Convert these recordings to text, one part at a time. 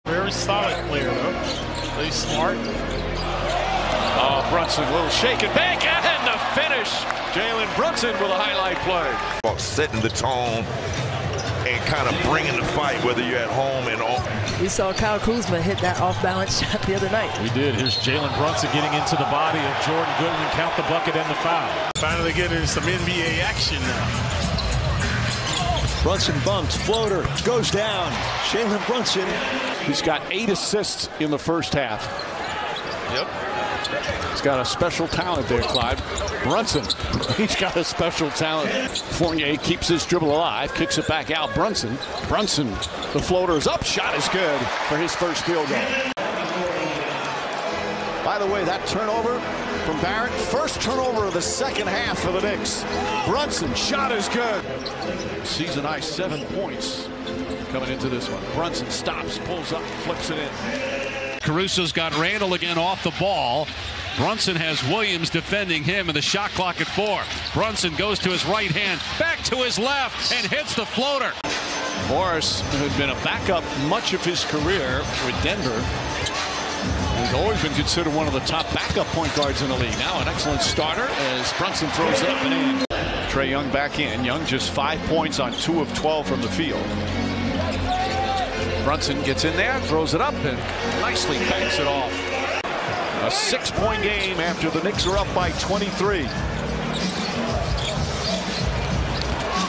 Very solid player, though. Very smart. Oh, Brunson, a little shake and bake, and the finish. Jalen Brunson with a highlight play. Setting the tone and kind of bringing the fight, whether you're at home and all. We saw Kyle Kuzma hit that off-balance shot the other night. We did. Here's Jalen Brunson getting into the body of Jordan Goodwin. Count the bucket and the foul. Finally getting some NBA action now. Brunson bumps, floater, goes down. Jalen Brunson. He's got 8 assists in the first half. Yep. He's got a special talent there, Clyde. Brunson, he's got a special talent. Fournier keeps his dribble alive, kicks it back out. Brunson, the floater is up, shot is good for his first field goal. By the way, that turnover from Barrett, first turnover of the second half for the Knicks. Brunson, shot is good. Season high 7 points coming into this one. Brunson stops, pulls up, flips it in. Caruso's got Randall again off the ball. Brunson has Williams defending him, and the shot clock at 4. Brunson goes to his right hand, back to his left, and hits the floater. Morris, who had been a backup much of his career with Denver, he's always been considered one of the top backup point guards in the league. Now an excellent starter as Brunson throws it up and in. Trae Young back in. Young just 5 points on 2 of 12 from the field. Brunson gets in there, throws it up, and nicely banks it off. A 6-point game after the Knicks are up by 23.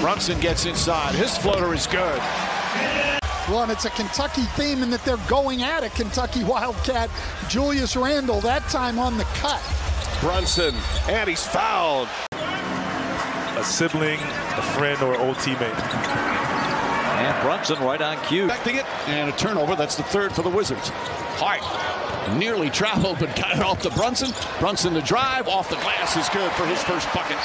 Brunson gets inside. His floater is good. Well, and it's a Kentucky theme in that they're going at it. Kentucky Wildcat Julius Randle, that time on the cut. Brunson, and he's fouled. A sibling, a friend, or old teammate. And Brunson right on cue. Expecting it, and a turnover. That's the 3rd for the Wizards. Hart nearly traveled, but got it off to Brunson. Brunson the drive, off the glass is good for his first bucket.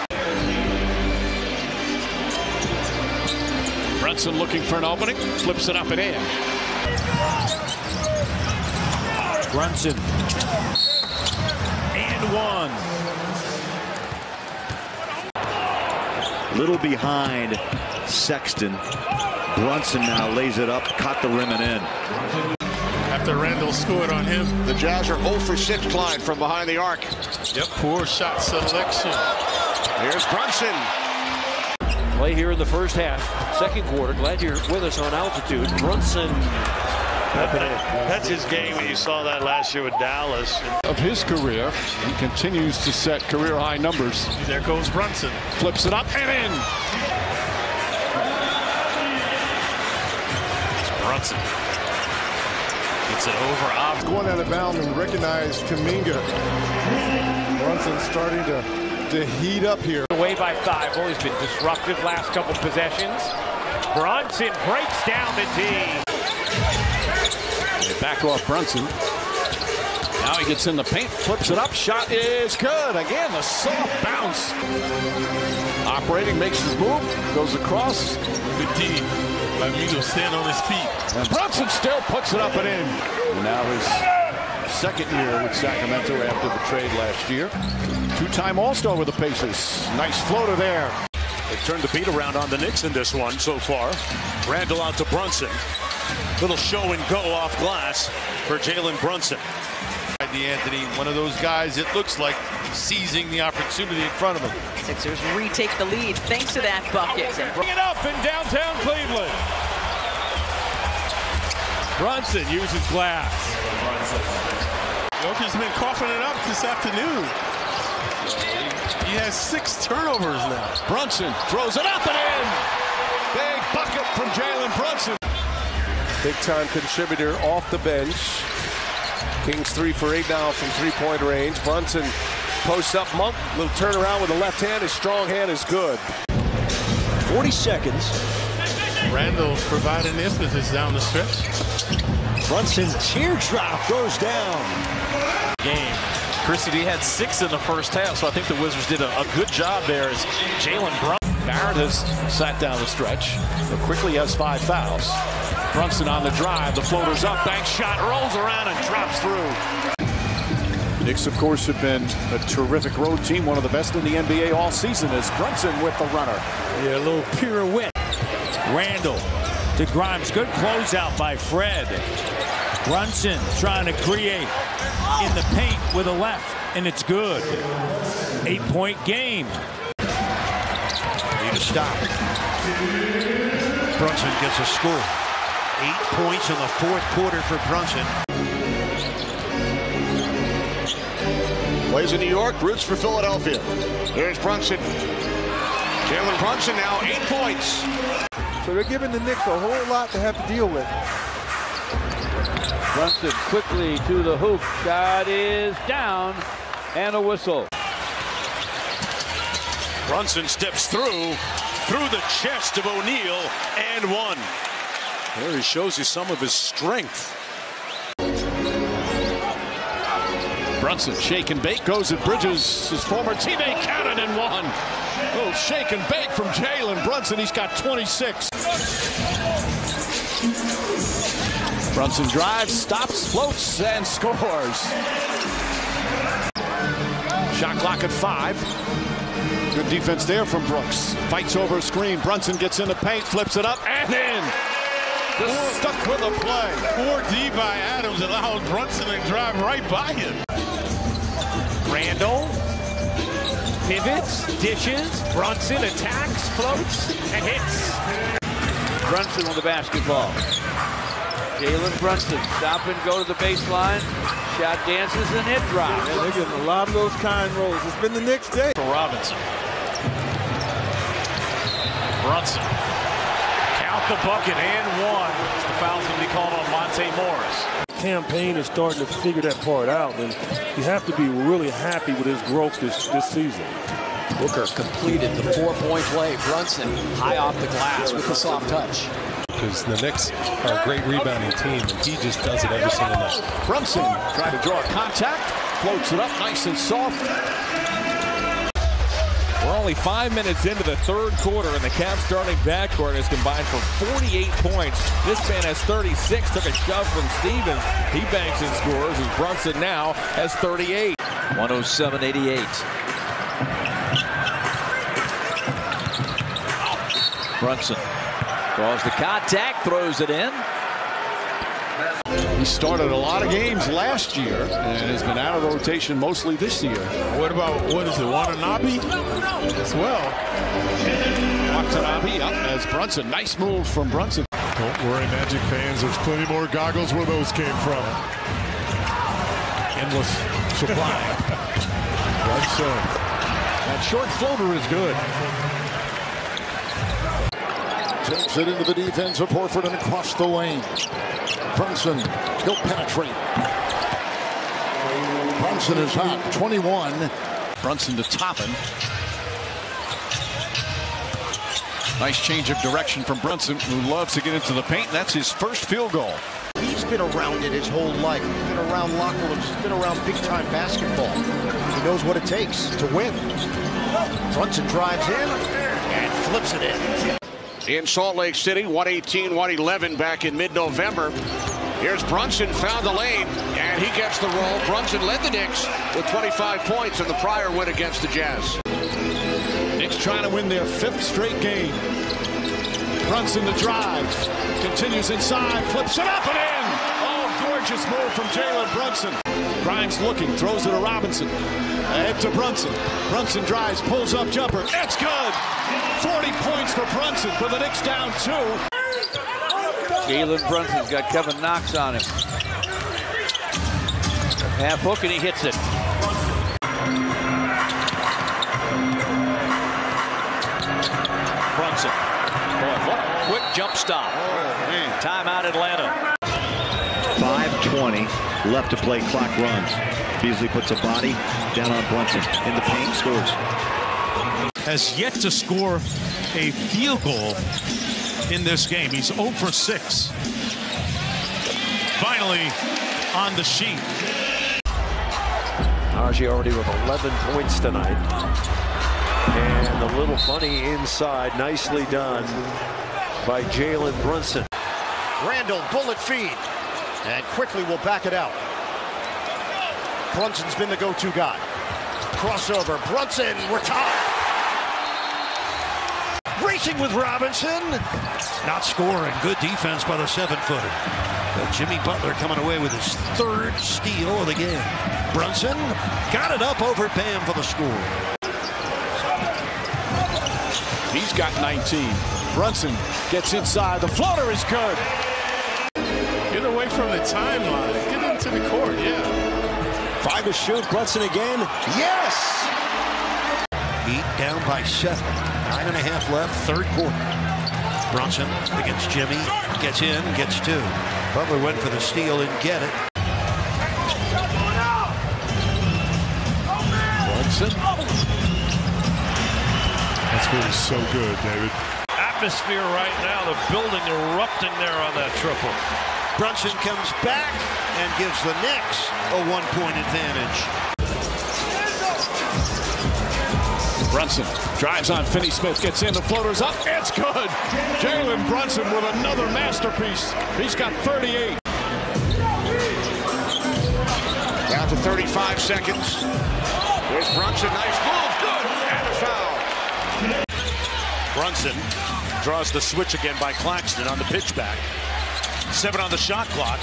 Brunson looking for an opening, flips it up and in. Brunson. And 1. Little behind Sexton. Brunson now lays it up, caught the rim and in. After Randall scored on him. The Jazz are 0 for 6, Clyde, from behind the arc. Yep, poor shot selection. Here's Brunson. Play here in the first half, second quarter. Glad you're with us on altitude. Brunson. That's his game. You saw that last year with Dallas. Of his career, he continues to set career high numbers. There goes Brunson. Flips it up and in. It's Brunson. Gets it over. Going out of bounds and recognized Kuminga. Brunson starting to heat up here. Away by 5. He's been disruptive last couple possessions. Brunson breaks down the D. Back off Brunson. Now he gets in the paint, flips it up. Shot is good. Again, the soft bounce. Operating, makes his move, goes across. Good D. Amigo stand on his feet. And Brunson still puts it up and in. Now his second year with Sacramento after the trade last year. 2-time All-Star with the Pacers. Nice floater there. They've turned the beat around on the Knicks in this one so far. Randall out to Brunson. Little show and go off glass for Jalen Brunson. Anthony, one of those guys, it looks like seizing the opportunity in front of him. Sixers retake the lead thanks to that bucket. Bring it up in downtown Cleveland. Brunson uses glass. Joker's been coughing it up this afternoon. He has 6 turnovers now. Brunson throws it up and in. Big bucket from Jalen Brunson. Big-time contributor off the bench. Kings 3 for 8 now from 3-point range. Brunson posts up, Monk, little turnaround with the left hand. His strong hand is good. 40 seconds. Randall providing emphasis down the stretch. Brunson teardrop goes down. Game. Chrissy D had 6 in the first half, so I think the Wizards did a good job there as Jalen Brunson. Barrett has sat down the stretch, but quickly has 5 fouls. Brunson on the drive, the floater's up, bank shot, rolls around and drops through. Knicks, of course, have been a terrific road team, one of the best in the NBA all season, as Brunson with the runner. Yeah, a little pirouette. Randall to Grimes. Good closeout by Fred. Brunson trying to create in the paint with a left, and it's good. 8-point game. Need a stop. Brunson gets a score. 8 points in the fourth quarter for Brunson. Plays in New York, roots for Philadelphia. Here's Brunson. Jalen Brunson now 8 points. So they're giving the Knicks a whole lot to have to deal with. Brunson quickly to the hoop. Shot is down, and a whistle. Brunson steps through the chest of O'Neal, and one. There he shows you some of his strength. Brunson, shake and bake, goes at Bridges, his former teammate, counted and one. Oh, shake and bake from Jalen Brunson. He's got 26. Brunson drives, stops, floats, and scores. Shot clock at 5. Good defense there from Brooks. Fights over a screen. Brunson gets in the paint, flips it up, and in. Just stuck with a play. 4D by Adams allowed Brunson to drive right by him. Randall pivots, dishes, Brunson attacks, floats, and hits. Brunson with the basketball. Jalen Brunson stop and go to the baseline. Shot dances and hit drop. Yeah, they're getting a lot of those kind rolls. It's been the Knicks' day. For Robinson. Brunson. Count the bucket and one. The foul's going to be called on Monte Morris. Campaign is starting to figure that part out, and you have to be really happy with his growth this season. Booker completed the 4-point play. Brunson high off the glass with the soft touch. Because the Knicks are a great rebounding team, and he just does it every single night. Brunson trying to draw contact, floats it up nice and soft. We're only 5 minutes into the third quarter, and the Cavs starting backcourt has combined for 48 points. This man has 36, took a shove from Stevens. He banks and scores, as Brunson now has 38. 107-88. Brunson draws the contact, throws it in. He started a lot of games last year and has been out of rotation mostly this year. What about, what is it, Watanabe as well? Watanabe up as Brunson. Nice move from Brunson. Don't worry, Magic fans. There's plenty more goggles where those came from. Endless supply. Brunson. That short floater is good. Takes it into the defense of Horford and across the lane. Brunson, he'll penetrate. Brunson is hot, 21. Brunson to Toppin. Nice change of direction from Brunson, who loves to get into the paint. That's his first field goal. He's been around it his whole life. He's been around locker rooms. He's been around big-time basketball. He knows what it takes to win. Brunson drives in and flips it in. In Salt Lake City, 118-111 back in mid-November. Here's Brunson, found the lane, and he gets the roll. Brunson led the Knicks with 25 points in the prior win against the Jazz. Knicks trying to win their 5th straight game. Brunson the drive, continues inside, flips it up and in. Oh, gorgeous move from Jalen Brunson. Grimes looking, throws it to Robinson. Ahead to Brunson. Brunson drives, pulls up jumper. It's good. 40 points for Brunson, with the Knicks down 2. Jalen Brunson's got Kevin Knox on him. Half hook and he hits it. Brunson. Boy, what a quick jump stop. Timeout Atlanta. 5:20 left to play, clock runs. Beasley puts a body down on Brunson. In the paint, scores. Has yet to score a field goal in this game. He's 0 for 6. Finally on the sheet. Najee already with 11 points tonight. And the little bunny inside, nicely done by Jalen Brunson. Randall, bullet feed, and quickly will back it out. Brunson's been the go-to guy. Crossover, Brunson, we're tied. Racing with Robinson. Not scoring. Good defense by the 7-footer. Jimmy Butler coming away with his third steal of the game. Brunson got it up over Bam for the score. He's got 19. Brunson gets inside. The floater is good. Get away from the timeline. Get into the court, yeah. 5 to shoot. Brunson again. Yes! Heat down by 7. 9.5 left, third quarter. Brunson against Jimmy. Gets in, gets 2. Butler went for the steal and get it. Brunson. That's really so good, David. Atmosphere right now, the building erupting there on that triple. Brunson comes back and gives the Knicks a 1-point advantage. Brunson drives on Finney-Smith, gets in, the floater's up, it's good! Jalen Brunson with another masterpiece. He's got 38. Down to 35 seconds. There's Brunson, nice move, good, and a foul. Brunson draws the switch again by Claxton on the pitch back. 7 on the shot clock.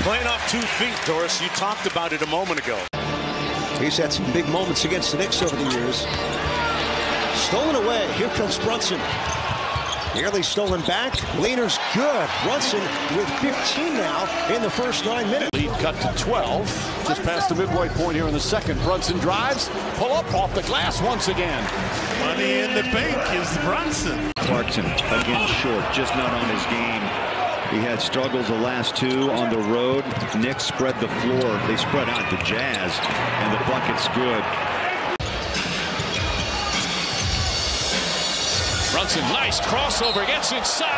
Playing off 2 feet, Doris. You talked about it a moment ago. He's had some big moments against the Knicks over the years. Stolen away. Here comes Brunson. Nearly stolen back. Leaner's good. Brunson with 15 now in the first 9 minutes. Lead cut to 12. Just past the midway point here in the second. Brunson drives. Pull up off the glass once again. Money in the bank is Brunson. Clarkson again short, just not on his game. He had struggles the last 2 on the road. Knicks spread the floor. They spread out the Jazz, and the bucket's good. Brunson, nice crossover, gets inside.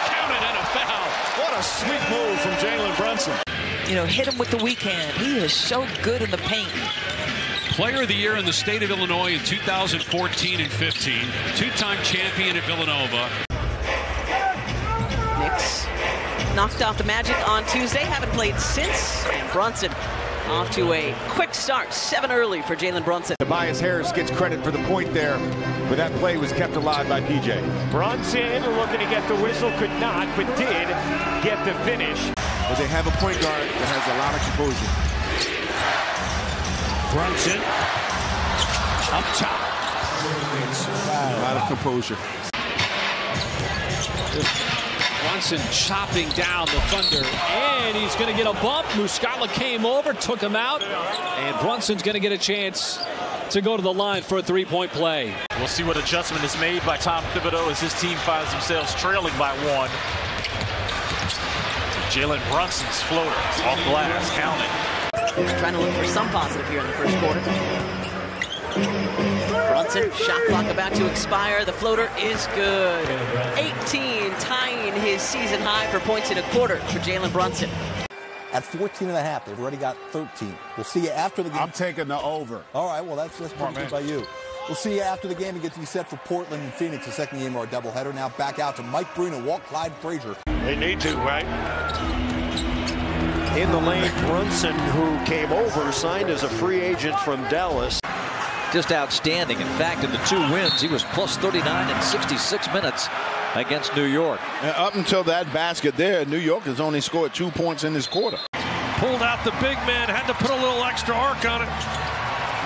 Count it, and a foul. What a sweet move from Jalen Brunson. You know, hit him with the weak hand. He is so good in the paint. Player of the Year in the state of Illinois in 2014 and 15. 2-time champion at Villanova. Knicks knocked off the Magic on Tuesday. Haven't played since. And Brunson off to a quick start. 7 early for Jalen Brunson. Tobias Harris gets credit for the point there, but that play was kept alive by PJ. Brunson looking to get the whistle, could not, but did get the finish. But they have a point guard that has a lot of composure. Brunson up top. A lot of composure. Brunson chopping down the Thunder, and he's going to get a bump. Muscala came over, took him out, and Brunson's going to get a chance to go to the line for a 3-point play. We'll see what adjustment is made by Tom Thibodeau as his team finds themselves trailing by 1. Jalen Brunson's floater off glass, counting. Trying to look for some positive here in the first quarter. Brunson, shot clock about to expire. The floater is good. 18, tying his season high for points in a quarter for Jalen Brunson. At 14.5, they've already got 13. We'll see you after the game. I'm taking the over. All right, well, that's pretty good by you. We'll see you after the game and get to be set for Portland and Phoenix, the second game of our doubleheader. Now back out to Mike Breen and Walt Clyde Frazier. They need to, right? In the lane, Brunson, who came over, signed as a free agent from Dallas. Just outstanding. In fact, in the 2 wins, he was plus 39 in 66 minutes against New York. And up until that basket there, New York has only scored 2 points in this quarter. Pulled out the big man, had to put a little extra arc on it.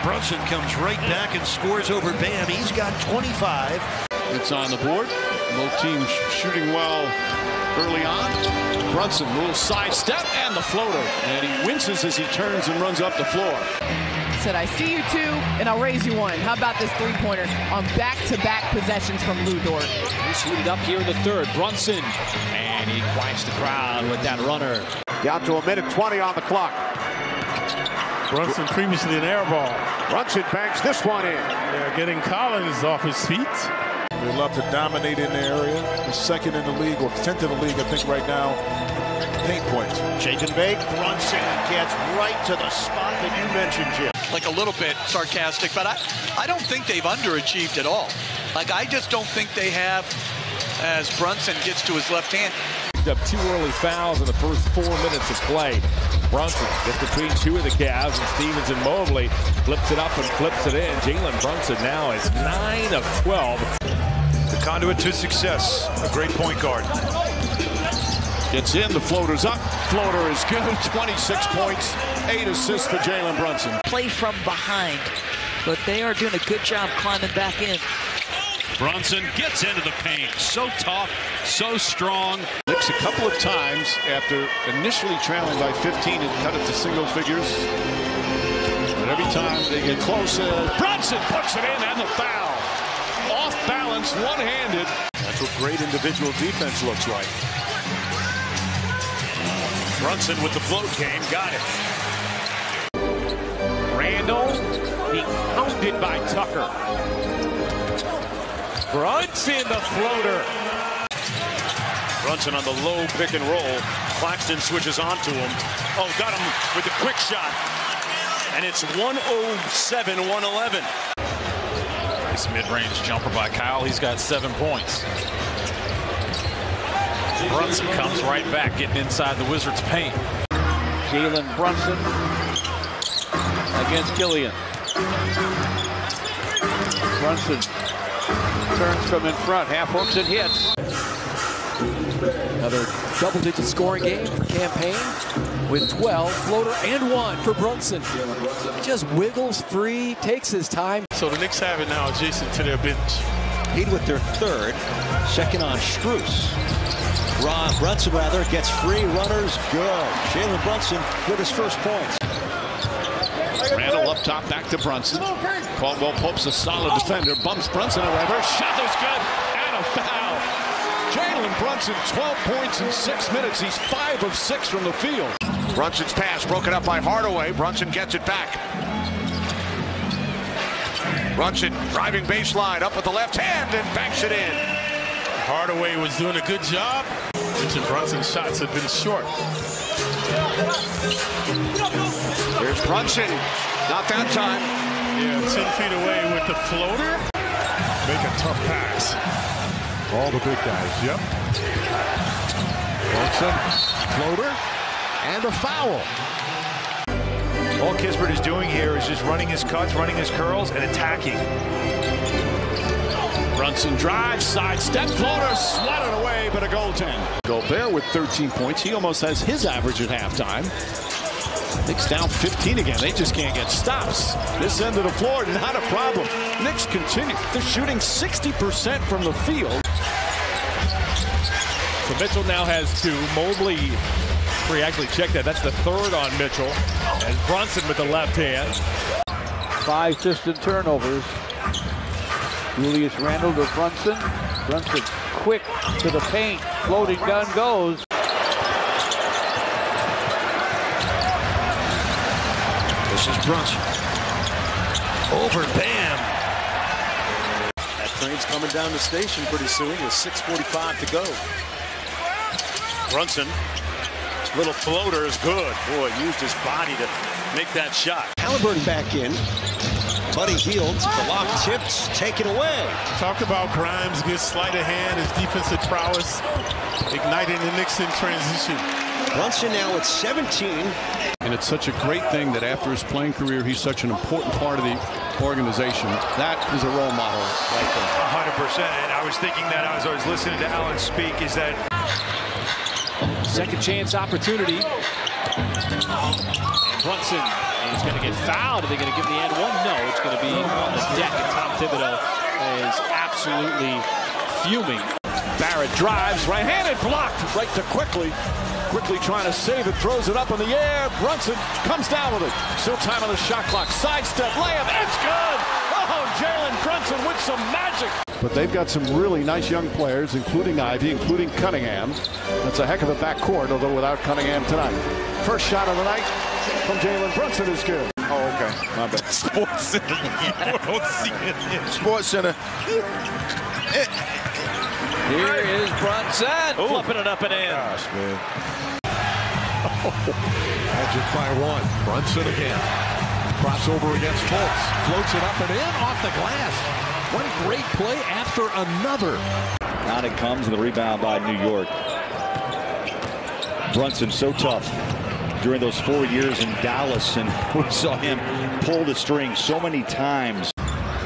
Brunson comes right back and scores over Bam. He's got 25. It's on the board. Both teams shooting well early on. Brunson, little sidestep, and the floater. And he winces as he turns and runs up the floor. Said, I see you 2, and I'll raise you 1. How about this 3-pointer on back-to-back possessions from Lou Dort? He's heated up here in the third. Brunson, and he quiets the crowd with that runner. Down to 1:20 on the clock. Brunson previously an air ball. Brunson banks this one in. They're getting Collins off his feet. They love to dominate in the area. The second in the league, or 10th in the league, I think, right now. Paint points. Shake and bake. Brunson gets right to the spot that you mentioned, Jim. Like a little bit sarcastic, but I don't think they've underachieved at all. Like, I just don't think they have, as Brunson gets to his left hand. Up 2 early fouls in the first 4 minutes of play. Brunson gets between 2 of the Cavs, and Stevens and Mobley flips it up and flips it in. Jalen Brunson now is 9 of 12. The conduit to success, a great point guard. Gets in, the floater's up. Floater is good. 26 points, 8 assists for Jalen Brunson. Play from behind, but they are doing a good job climbing back in. Brunson gets into the paint. So tough, so strong. Knicks a couple of times after initially trailing by 15 and cut it to single figures. But every time they get close, Brunson puts it in and the foul. Off balance, one-handed. That's what great individual defense looks like. Brunson with the float game, got it. Randall being pounded by Tucker. Brunson the floater. Brunson on the low pick and roll. Claxton switches onto him. Oh, got him with the quick shot. And it's 107-111. Nice mid-range jumper by Kyle. He's got 7 points. Brunson comes right back, getting inside the Wizards' paint. Jalen Brunson against Killian. Brunson turns from in front, half hooks and hits. Another double-digit scoring game for Campaign with 12, floater and 1 for Brunson. He just wiggles free, takes his time. So the Knicks have it now adjacent to their bench. Heat with their third, second on Strus. Brunson gets free, runners good. Jalen Brunson with his first points. Randall up top, back to Brunson. Caldwell Pope's a solid defender, bumps Brunson, however. Shot is good, and a foul. Jalen Brunson, 12 points in 6 minutes. He's 5 of 6 from the field. Brunson's pass broken up by Hardaway. Brunson gets it back. Brunson driving baseline up with the left hand and banks it in. Hardaway was doing a good job. Richard Brunson's shots have been short. Here's Brunson. Not that time. Yeah, 10 feet away with the floater. Make a tough pass. All the big guys, yep. Brunson, floater, and a foul. All Kispert is doing here is just running his cuts, running his curls, and attacking. Brunson drives, sidestep, floater, swatted away, but a goaltend. Gobert with 13 points. He almost has his average at halftime. Knicks down 15 again. They just can't get stops. This end of the floor, not a problem. Knicks continue. They're shooting 60% from the field. So Mitchell now has 2. Mobley, we actually checked that. That's the third on Mitchell. And Brunson with the left hand. 5 piston turnovers. Julius Randle to Brunson. Brunson quick to the paint. Floating gun goes. This is Brunson. Over, bam. That train's coming down the station pretty soon with 6:45 to go. Brunson, little floater is good. Boy, used his body to make that shot. Halliburton back in. Buddy Hield, the lob tips, take it away. Talk about Grimes, good sleight of hand, his defensive prowess, igniting the Knicks in transition. Brunson now at 17. And it's such a great thing that after his playing career, he's such an important part of the organization. That is a role model right there. 100%. And I was thinking that as I was listening to Allen speak, is that Second chance opportunity. Brunson is going to get fouled. Are they going to give the and one? No, it's going to be on the deck, and Tom Thibodeau is absolutely fuming. Barrett drives, right-handed, blocked right to Quickly. Quickly trying to save it, throws it up in the air. Brunson comes down with it. Still time on the shot clock. Sidestep, layup, it's good! Oh, Jalen Brunson with some magic. But they've got some really nice young players, including Ivy, including Cunningham. That's a heck of a backcourt, although without Cunningham tonight. First shot of the night from Jalen Brunson is good. Oh, okay. My bad. Sports Center. Sports Center. Here is Brunson. Flipping it up and in. Gosh, man. Magic by 1. Brunson again. Crossover against Fultz. Floats it up and in off the glass. One great play after another. Out it comes with a rebound by New York. Brunson so tough during those 4 years in Dallas, and we saw him pull the string so many times.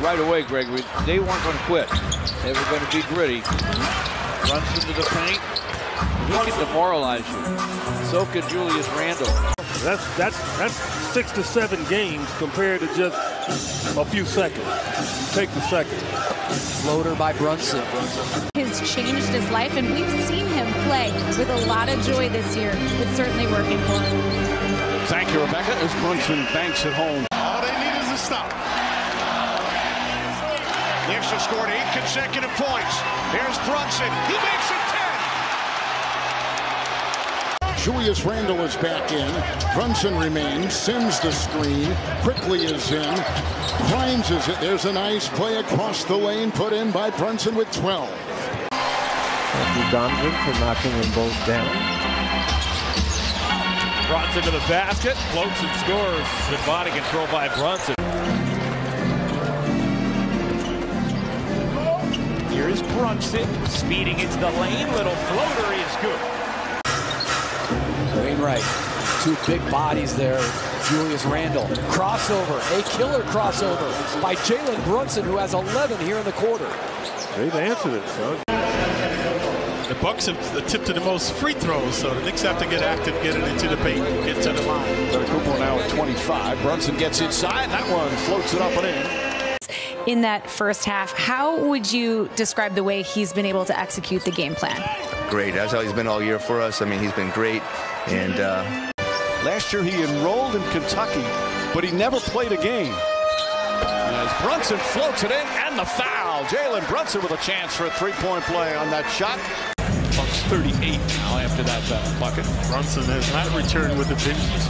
Right away, Gregory. They weren't going to quit. They were going to be gritty. Brunson to the paint. He can demoralize you. So can Julius Randle. That's 6 to 7 games compared to just a few seconds. Take the second. Floater by Brunson. Has changed his life, and we've seen him play with a lot of joy this year. It's certainly working for him. Thank you, Rebecca, as Brunson banks it home. All they need is a stop. Knicks have scored 8 consecutive points. Here's Brunson. He makes it 10. Julius Randle is back in. Brunson remains. Sims the screen. Quickly is in. Grimes is it. There's a nice play across the lane put in by Brunson with 12. Thank you, Donovan, for knocking them both down. Brunson to the basket, floats and scores. Good body control by Brunson. Here's Brunson speeding into the lane. Little floater is good. Wainwright, 2 big bodies there. Julius Randle, crossover, a killer crossover by Jalen Brunson, who has 11 here in the quarter. They've answered it, son. The Bucks have attempted the most free throws, so the Knicks have to get active, get it into the paint, get to the line. Got a Cooper now at 25. Brunson gets inside. That one floats it up and in. In that first half, how would you describe the way he's been able to execute the game plan? Great. That's how he's been all year for us. I mean, he's been great. And last year he enrolled in Kentucky, but he never played a game. As Brunson floats it in, and the foul. Jalen Brunson with a chance for a 3-point play on that shot. Bucks 38 now after that bucket. Brunson has not returned with the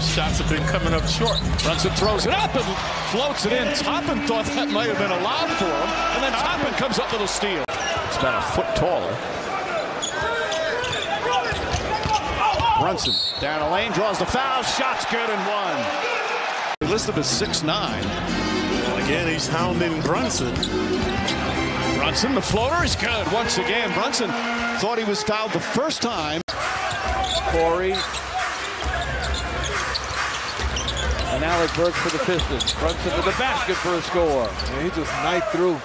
shots have been coming up short. Brunson throws it up and floats it in. Toppin thought that might have been allowed for him, and then Toppin comes up with a steal. It's about a foot taller. Brunson down the lane, draws the foul, shot's good and one. Listed as 6'9". Well, again, he's hounding Brunson. Brunson, the floater is good once again. Brunson thought he was fouled the first time. Corey. And Alec Burks for the Pistons. Brunson to the basket for a score. And he just knifed through.